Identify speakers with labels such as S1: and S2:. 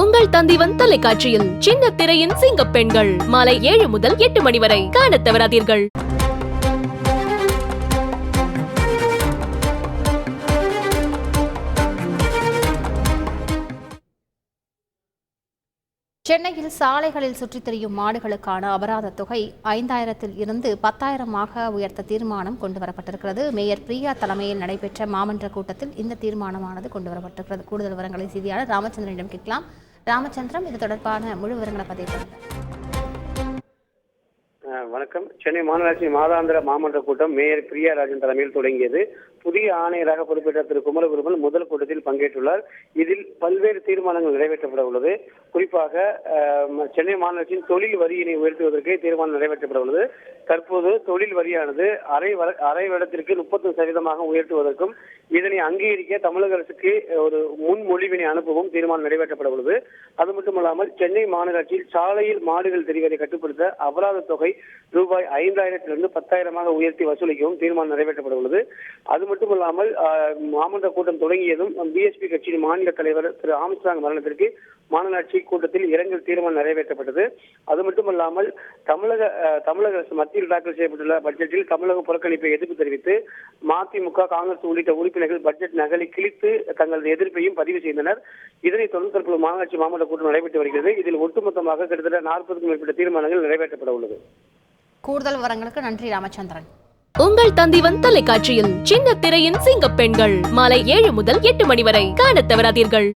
S1: உங்கள் தந்திவன் தொலைக்காட்சியில் சின்ன திரையின் சிங்க பெண்கள் மாலை 7 முதல் 8 மணி வரை காணத் தவறாதீர்கள்.
S2: சென்னையில் சாலைகளில் சுற்றித் திரியும் மாடுகளுக்கான அபராத தொகை 5000 இருந்து 10,000 உயர்த்த தீர்மானம் கொண்டுவரப்பட்டிருக்கிறது. மேயர் பிரியா தலைமையில் நடைபெற்ற மாமன்ற கூட்டத்தில் இந்த தீர்மானமானது கொண்டுவரப்பட்டிருக்கிறது. கூடுதல் விவரங்களை செய்தியாளர் ராமச்சந்திரனிடம் கேட்கலாம். ராமச்சந்திரம், இது தொடர்பான முழு விவரங்களை பதிவு பண்ணுங்க.
S3: வணக்கம். சென்னை மாநகராட்சி மாதாந்திர மாமன்ற கூட்டம் மேயர் பிரியா ராஜன் தலைமையில் தொடங்கியது. புதிய ஆணையராக பொறுப்பேற்ற திரு குமரகுருபன் முதல் கூட்டத்தில் பங்கேற்றுள்ளார். இதில் பல்வேறு தீர்மானங்கள் நிறைவேற்றப்பட உள்ளது. குறிப்பாக சென்னை மாநகராட்சியின் தொழில் வரியினை உயர்த்துவதற்கு தீர்மானம் நிறைவேற்றப்பட உள்ளது. தற்போது தொழில் வரியானது அரை வருடத்திற்கு 30% உயர்த்துவதற்கும் இதனை அங்கீகரிக்க தமிழக அரசுக்கு ஒரு முன்மொழிவினை அனுப்பவும் தீர்மானம் நிறைவேற்றப்பட உள்ளது. அது மட்டுமல்லாமல் சென்னை மாநகராட்சியில் சாலையில் மாடுகள் தெரிவதை கட்டுப்படுத்த அபராத தொகை ரூபாய் 5000 இருந்து 10,000 உயர்த்தி வசூலிக்கவும் தீர்மானம் நிறைவேற்றப்பட உள்ளது. அது மட்டுமல்லாமல் மாமன்ற கூட்டம் தொடங்கியதும் பிஎஸ்பி கட்சியின் மாநில தலைவர் திரு ஆம்ஸ்ட்ராங் மரணத்திற்கு மாநகராட்சி கூட்டத்தில் இரங்கல் தீர்மானம் நிறைவேற்றப்பட்டது. அது மட்டுமல்லாமல் தமிழக அரசு மத்தியில் தாக்கல் செய்யப்பட்டுள்ள பட்ஜெட்டில் தமிழக புறக்கணிப்பை எதிர்ப்பு தெரிவித்து மதிமுக, காங்கிரஸ் உள்ளிட்ட உறுப்பினர்கள் பட்ஜெட் நகலை கிழித்து தங்களது எதிர்ப்பையும் பதிவு செய்தனர். இதனைத் தொடர்ந்து தற்போது மாநகராட்சி மாமன்ற கூட்டம் நடைபெற்று வருகிறது. இதில் ஒட்டுமொத்தமாக கிட்டத்தட்ட 40க்கும் மேற்பட்ட தீர்மானங்கள் நிறைவேற்றப்பட உள்ளது.
S2: கூடுதல் விவரங்களுக்கு நன்றி ராமச்சந்திரன்.
S1: உங்கள் தந்திவன் தொலைக்காட்சியில் சின்ன திரையின் சிங்க பெண்கள் மாலை 7 முதல் 8 மணி வரை காணத் தவறாதீர்கள்.